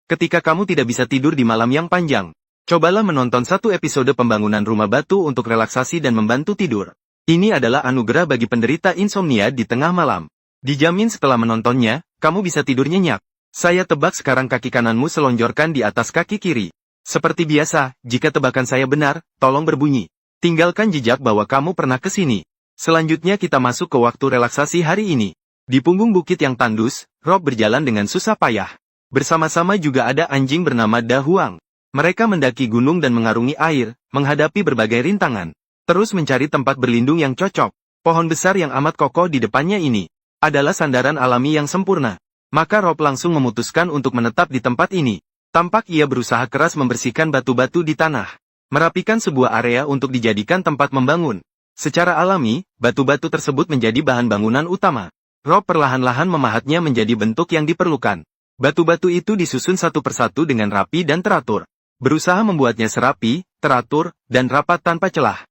Ketika kamu tidak bisa tidur di malam yang panjang, cobalah menonton satu episode pembangunan rumah batu untuk relaksasi dan membantu tidur. Ini adalah anugerah bagi penderita insomnia di tengah malam. Dijamin setelah menontonnya, kamu bisa tidur nyenyak. Saya tebak sekarang kaki kananmu selonjorkan di atas kaki kiri. Seperti biasa, jika tebakan saya benar, tolong berbunyi. Tinggalkan jejak bahwa kamu pernah ke sini. Selanjutnya kita masuk ke waktu relaksasi hari ini. Di punggung bukit yang tandus, Rob berjalan dengan susah payah. Bersama-sama juga ada anjing bernama Da Huang. Mereka mendaki gunung dan mengarungi air, menghadapi berbagai rintangan. Terus mencari tempat berlindung yang cocok. Pohon besar yang amat kokoh di depannya ini adalah sandaran alami yang sempurna. Maka Rob langsung memutuskan untuk menetap di tempat ini. Tampak ia berusaha keras membersihkan batu-batu di tanah. Merapikan sebuah area untuk dijadikan tempat membangun. Secara alami, batu-batu tersebut menjadi bahan bangunan utama. Rob perlahan-lahan memahatnya menjadi bentuk yang diperlukan. Batu-batu itu disusun satu persatu dengan rapi dan teratur. Berusaha membuatnya serapi, teratur, dan rapat tanpa celah.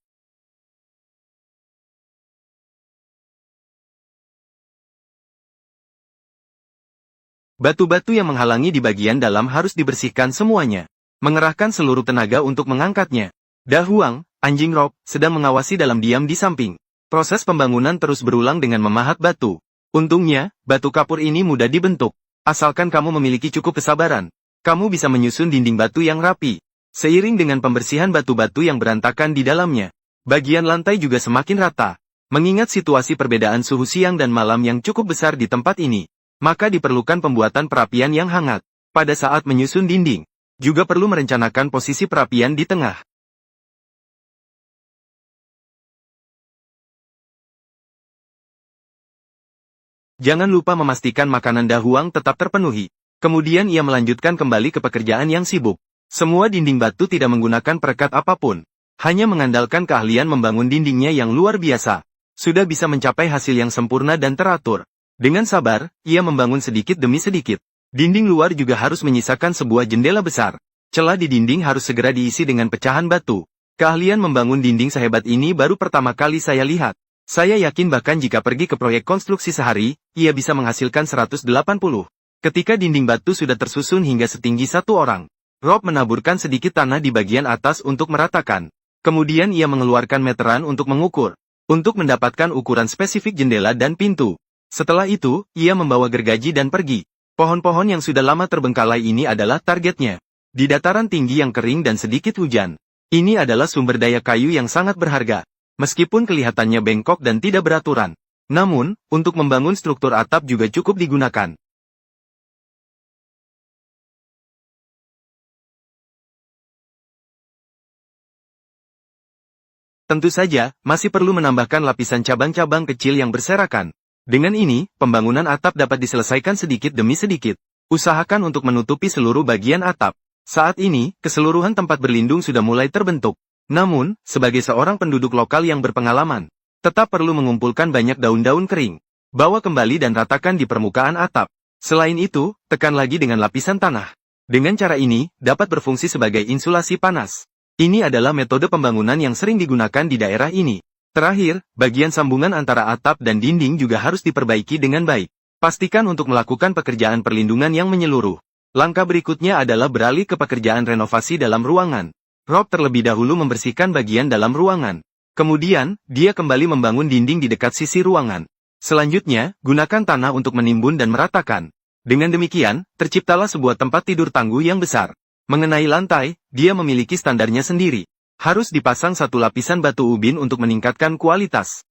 Batu-batu yang menghalangi di bagian dalam harus dibersihkan semuanya. Mengerahkan seluruh tenaga untuk mengangkatnya. Da Huang, anjing Rob, sedang mengawasi dalam diam di samping. Proses pembangunan terus berulang dengan memahat batu. Untungnya, batu kapur ini mudah dibentuk. Asalkan kamu memiliki cukup kesabaran, kamu bisa menyusun dinding batu yang rapi. Seiring dengan pembersihan batu-batu yang berantakan di dalamnya, bagian lantai juga semakin rata. Mengingat situasi perbedaan suhu siang dan malam yang cukup besar di tempat ini, maka diperlukan pembuatan perapian yang hangat. Pada saat menyusun dinding, juga perlu merencanakan posisi perapian di tengah. Jangan lupa memastikan makanan Da Huang tetap terpenuhi. Kemudian ia melanjutkan kembali ke pekerjaan yang sibuk. Semua dinding batu tidak menggunakan perekat apapun. Hanya mengandalkan keahlian membangun dindingnya yang luar biasa. Sudah bisa mencapai hasil yang sempurna dan teratur. Dengan sabar, ia membangun sedikit demi sedikit. Dinding luar juga harus menyisakan sebuah jendela besar. Celah di dinding harus segera diisi dengan pecahan batu. Keahlian membangun dinding sehebat ini baru pertama kali saya lihat. Saya yakin bahkan jika pergi ke proyek konstruksi sehari, ia bisa menghasilkan 180. Ketika dinding batu sudah tersusun hingga setinggi satu orang, Rob menaburkan sedikit tanah di bagian atas untuk meratakan. Kemudian ia mengeluarkan meteran untuk mengukur. Untuk mendapatkan ukuran spesifik jendela dan pintu. Setelah itu, ia membawa gergaji dan pergi. Pohon-pohon yang sudah lama terbengkalai ini adalah targetnya. Di dataran tinggi yang kering dan sedikit hujan. Ini adalah sumber daya kayu yang sangat berharga. Meskipun kelihatannya bengkok dan tidak beraturan. Namun, untuk membangun struktur atap juga cukup digunakan. Tentu saja, masih perlu menambahkan lapisan cabang-cabang kecil yang berserakan. Dengan ini, pembangunan atap dapat diselesaikan sedikit demi sedikit. Usahakan untuk menutupi seluruh bagian atap. Saat ini, keseluruhan tempat berlindung sudah mulai terbentuk. Namun, sebagai seorang penduduk lokal yang berpengalaman, tetap perlu mengumpulkan banyak daun-daun kering. Bawa kembali dan ratakan di permukaan atap. Selain itu, tekan lagi dengan lapisan tanah. Dengan cara ini, dapat berfungsi sebagai insulasi panas. Ini adalah metode pembangunan yang sering digunakan di daerah ini. Terakhir, bagian sambungan antara atap dan dinding juga harus diperbaiki dengan baik. Pastikan untuk melakukan pekerjaan perlindungan yang menyeluruh. Langkah berikutnya adalah beralih ke pekerjaan renovasi dalam ruangan. Rob terlebih dahulu membersihkan bagian dalam ruangan. Kemudian, dia kembali membangun dinding di dekat sisi ruangan. Selanjutnya, gunakan tanah untuk menimbun dan meratakan. Dengan demikian, terciptalah sebuah tempat tidur tangguh yang besar. Mengenai lantai, dia memiliki standarnya sendiri. Harus dipasang satu lapisan batu ubin untuk meningkatkan kualitas.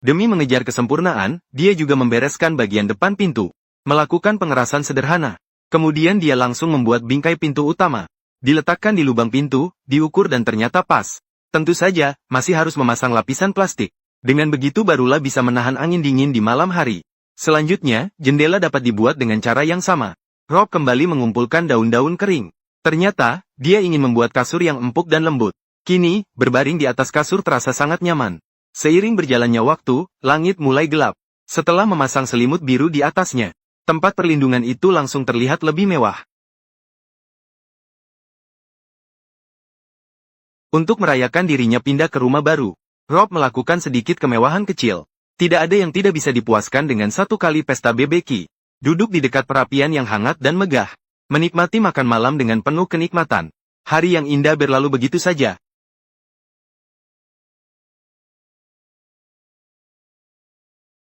Demi mengejar kesempurnaan, dia juga membereskan bagian depan pintu. Melakukan pengerasan sederhana. Kemudian dia langsung membuat bingkai pintu utama. Diletakkan di lubang pintu, diukur dan ternyata pas. Tentu saja, masih harus memasang lapisan plastik. Dengan begitu barulah bisa menahan angin dingin di malam hari. Selanjutnya, jendela dapat dibuat dengan cara yang sama. Rob kembali mengumpulkan daun-daun kering. Ternyata, dia ingin membuat kasur yang empuk dan lembut. Kini, berbaring di atas kasur terasa sangat nyaman. Seiring berjalannya waktu, langit mulai gelap. Setelah memasang selimut biru di atasnya, tempat perlindungan itu langsung terlihat lebih mewah. Untuk merayakan dirinya pindah ke rumah baru, Rob melakukan sedikit kemewahan kecil. Tidak ada yang tidak bisa dipuaskan dengan satu kali pesta BBQ. Duduk di dekat perapian yang hangat dan megah. Menikmati makan malam dengan penuh kenikmatan. Hari yang indah berlalu begitu saja.